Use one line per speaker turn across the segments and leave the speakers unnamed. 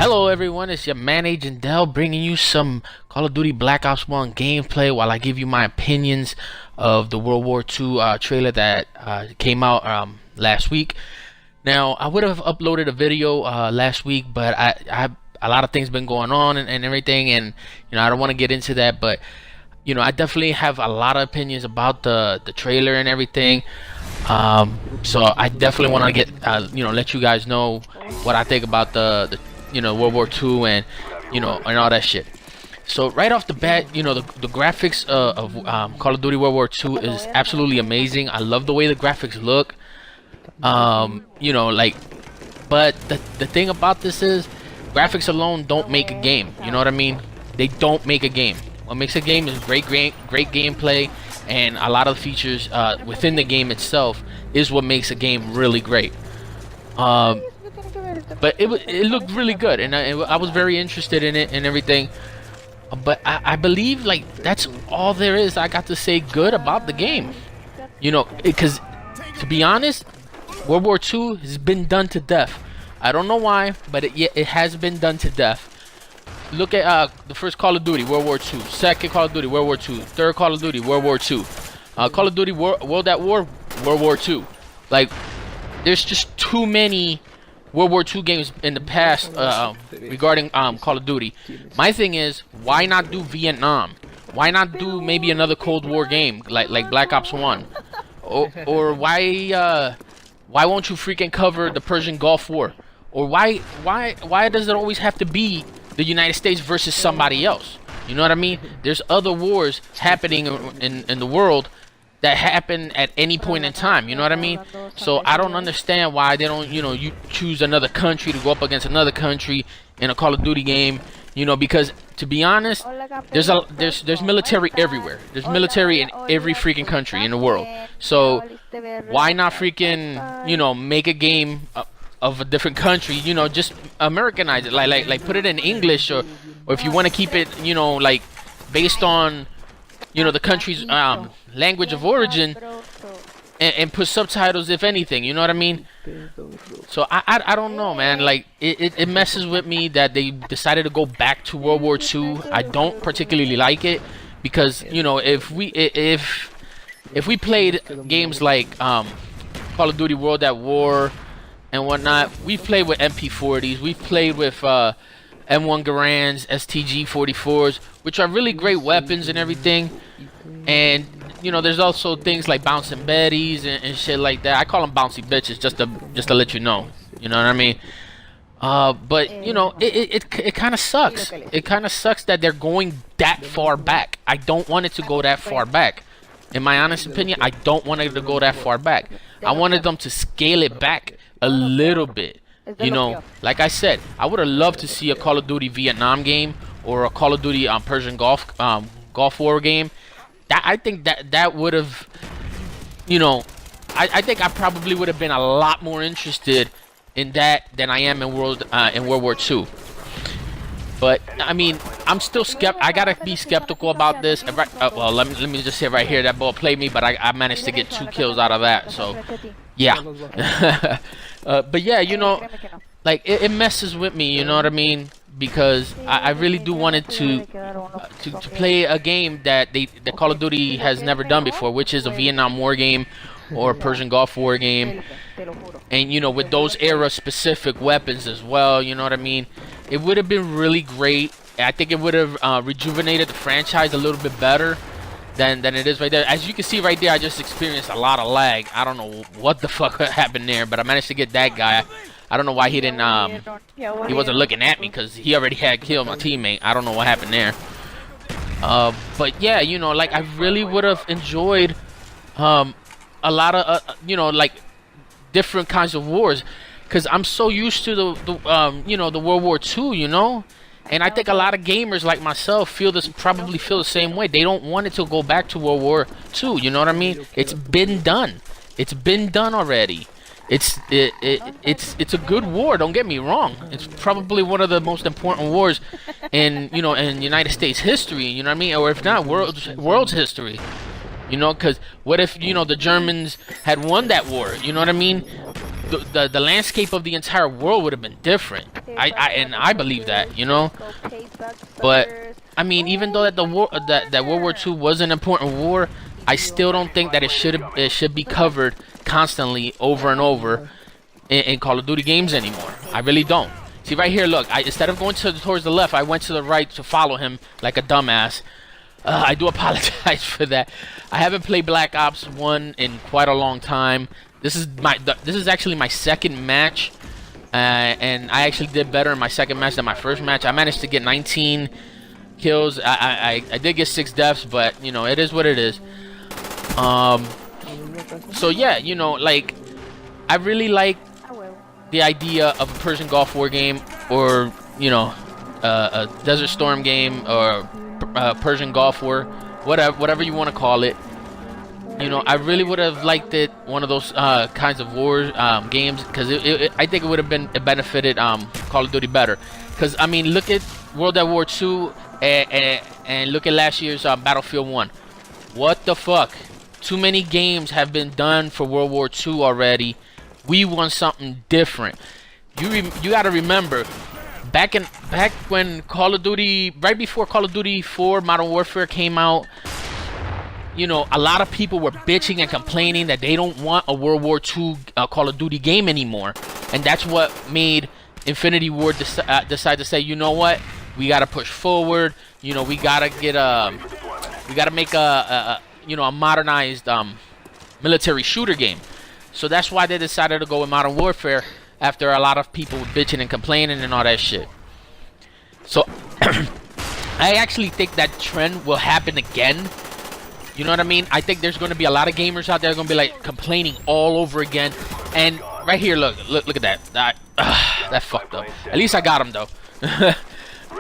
Hello everyone, it's your man Agent Dell bringing you some Call of Duty Black Ops 1 gameplay while I give you my opinions of the World War II trailer that came out last week. Now, I would have uploaded a video last week, but I a lot of things been going on and everything, and I don't want to get into that, but I definitely have a lot of opinions about the trailer and everything. So I definitely want to get let you guys know what I think about the World War II and and all that shit. So right off the bat, the graphics of Call of Duty World War II is absolutely amazing. I love the way the graphics look. But the thing about this is graphics alone don't make a game. You know what I mean? They don't make a game. What makes a game is great gameplay, and a lot of the features within the game itself is what makes a game really great. But it looked really good, and I was very interested in it and everything. But I believe that's all there is I got to say good about the game. Because to be honest, World War II has been done to death. I don't know why, but it has been done to death. Look at the first Call of Duty, World War II. Second Call of Duty, World War II. Third Call of Duty, World War II. Call of Duty World at War, World War II. There's just too many World War II games in the past regarding Call of Duty. My thing is, why not do Vietnam? Why not do maybe another Cold War game like Black Ops 1? Or why won't you freaking cover the Persian Gulf War? Or why does it always have to be the United States versus somebody else? You know what I mean? There's other wars happening in the world that happen at any point in time. You know what I mean? So I don't understand why they don't, you choose another country to go up against another country in a Call of Duty game. Because to be honest, there's military everywhere. There's military in every freaking country in the world. So why not freaking make a game of a different country? Just Americanize it, like put it in English, or if you want to keep it based on the country's language of origin, and put subtitles if anything. You know what I mean? So I don't know, man. It messes with me that they decided to go back to World War II. I don't particularly like it, because if we played games like Call of Duty World at War and whatnot, we've played with MP40s, we've played with M1 Garands, STG 44s, which are really great weapons and everything. And there's also things like bouncing betties and shit like that. I call them bouncy bitches just to let you know. You know what I mean? But it kind of sucks. It kind of sucks that they're going that far back. I don't want it to go that far back. In my honest opinion, I don't want it to go that far back. I wanted them to scale it back a little bit. Like I said, I would have loved to see a Call of Duty Vietnam game or a Call of Duty Persian Gulf War game. I think that would have, I think I probably would have been a lot more interested in that than I am in World War II. But I mean, I'm still I gotta be skeptical about this. Well, let me just say right here, that ball played me, but I managed to get 2 kills out of that. So yeah. But yeah, it messes with me. You know what I mean? Because I really do want it to play a game that Call of Duty has never done before, which is a Vietnam War game or a Persian Gulf War game, and with those era specific weapons as well. You know what I mean? It would have been really great. I think it would have rejuvenated the franchise a little bit better than it is right there. As you can see right there, I just experienced a lot of lag. I don't know what the fuck happened there, but I managed to get that guy. I don't know why he didn't, he wasn't looking at me, because he already had killed my teammate. I don't know what happened there. But yeah, I really would have enjoyed, a lot of, different kinds of wars, because I'm so used to the World War II, and I think a lot of gamers like myself probably feel the same way. They don't want it to go back to World War II, you know what I mean? It's been done. It's been done already. It's a good war, don't get me wrong. It's probably one of the most important wars in United States history, you know what I mean? Or if not, world's history. Because what if the Germans had won that war? You know what I mean? The landscape of the entire world would have been different. I believe that, you know. But I mean, even though that the war that World War II was an important war, I still don't think that it should be covered constantly over and over in Call of Duty games anymore. I really don't. See right here, look. Instead of going towards the left, I went to the right to follow him like a dumbass. I do apologize for that. I haven't played Black Ops 1 in quite a long time. This is actually my second match, and I actually did better in my second match than my first match. I managed to get 19 kills. I did get 6 deaths, but you know, it is what it is. So yeah, you know, like, I really like the idea of a Persian Gulf War game, or you know, a Desert Storm game, or Persian Gulf War, whatever you want to call it. You know, I really would have liked it one of those kinds of war games, because I think it would have benefited Call of Duty better. Because I mean, look at World War II and look at last year's Battlefield 1. What the fuck? Too many games have been done for World War II already. We want something different. You got to remember, back when Call of Duty, right before Call of Duty 4 Modern Warfare came out, you know, a lot of people were bitching and complaining that they don't want a World War II Call of Duty game anymore, and that's what made Infinity Ward decide to say, you know what, we gotta push forward. You know, we gotta make a you know, a modernized military shooter game. So that's why they decided to go with Modern Warfare after a lot of people were bitching and complaining and all that shit. So I actually think that trend will happen again. You know what I mean? I think there's going to be a lot of gamers out there going to be like complaining all over again. And right here, look at that. That fucked up. At least I got him though.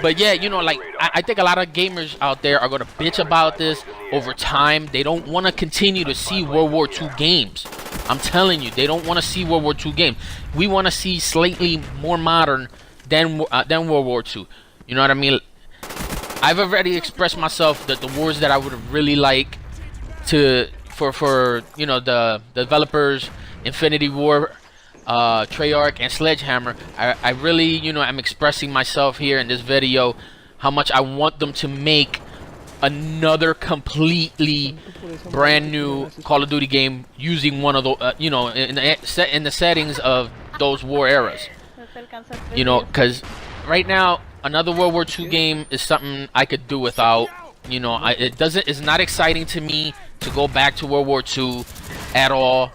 But yeah, you know, like, I think a lot of gamers out there are going to bitch about this over time. They don't want to continue to see World War II games. I'm telling you, they don't want to see World War II games. We want to see slightly more modern than World War II. You know what I mean? I've already expressed myself that the wars that I would really like for you know, the developers, Infinity War, Treyarch, and Sledgehammer. I really, you know, I'm expressing myself here in this video how much I want them to make another completely brand new Call of Duty game using one of the you know, in the settings of those war eras. You know, because right now another World War II game is something I could do without. You know, it's not exciting to me to go back to World War II at all.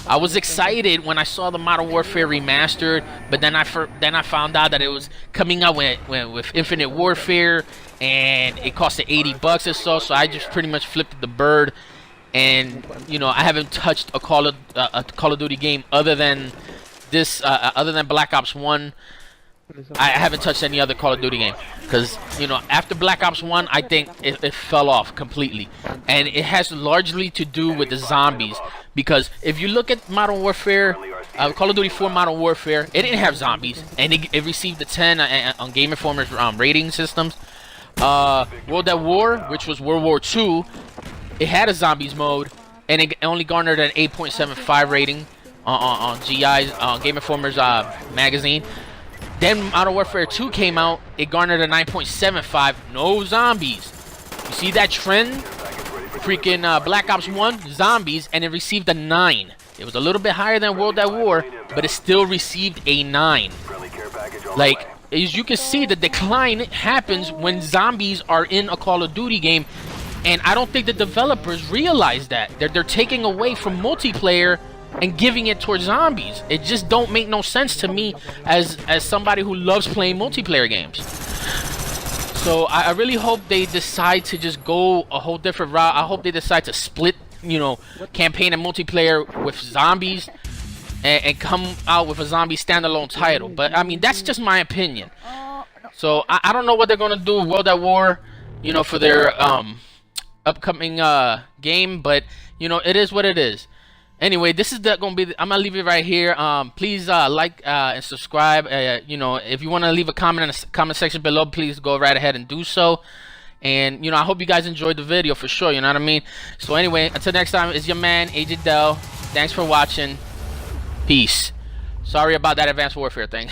I was excited when I saw the Modern Warfare remastered, but then I found out that it was coming out with Infinite Warfare, and it costed $80 or so. So I just pretty much flipped the bird, and you know, I haven't touched a Call of Duty game other than this, other than Black Ops 1. I haven't touched any other Call of Duty game, because you know, after Black Ops 1, I think it fell off completely, and it has largely to do with the zombies. Because if you look at Modern Warfare, Call of Duty 4 Modern Warfare, it didn't have zombies, and it received a 10 on Game Informer's rating systems. World at War, which was World War II, it had a zombies mode, and it only garnered an 8.75 rating on GI's Game Informer's magazine. Then Modern Warfare 2 came out, it garnered a 9.75, no zombies. You see that trend? Freaking Black Ops 1, zombies, and it received a 9. It was a little bit higher than World at War, but it still received a 9. Like, as you can see, the decline happens when zombies are in a Call of Duty game, and I don't think the developers realize that. They're taking away from multiplayer and giving it towards zombies. It just don't make no sense to me as somebody who loves playing multiplayer games. So I really hope they decide to just go a whole different route. I hope they decide to split, you know, campaign and multiplayer with zombies, and come out with a zombie standalone title. But I mean, that's just my opinion. So I don't know what they're gonna do with World at War, you know, for their upcoming game. But you know, it is what it is. Anyway, this is gonna be. I'm gonna leave it right here. Please like and subscribe. You know, if you want to leave a comment in the comment section below, please go right ahead and do so. And you know, I hope you guys enjoyed the video for sure. You know what I mean? So anyway, until next time, it's your man Agent Dell. Thanks for watching. Peace. Sorry about that Advanced Warfare thing.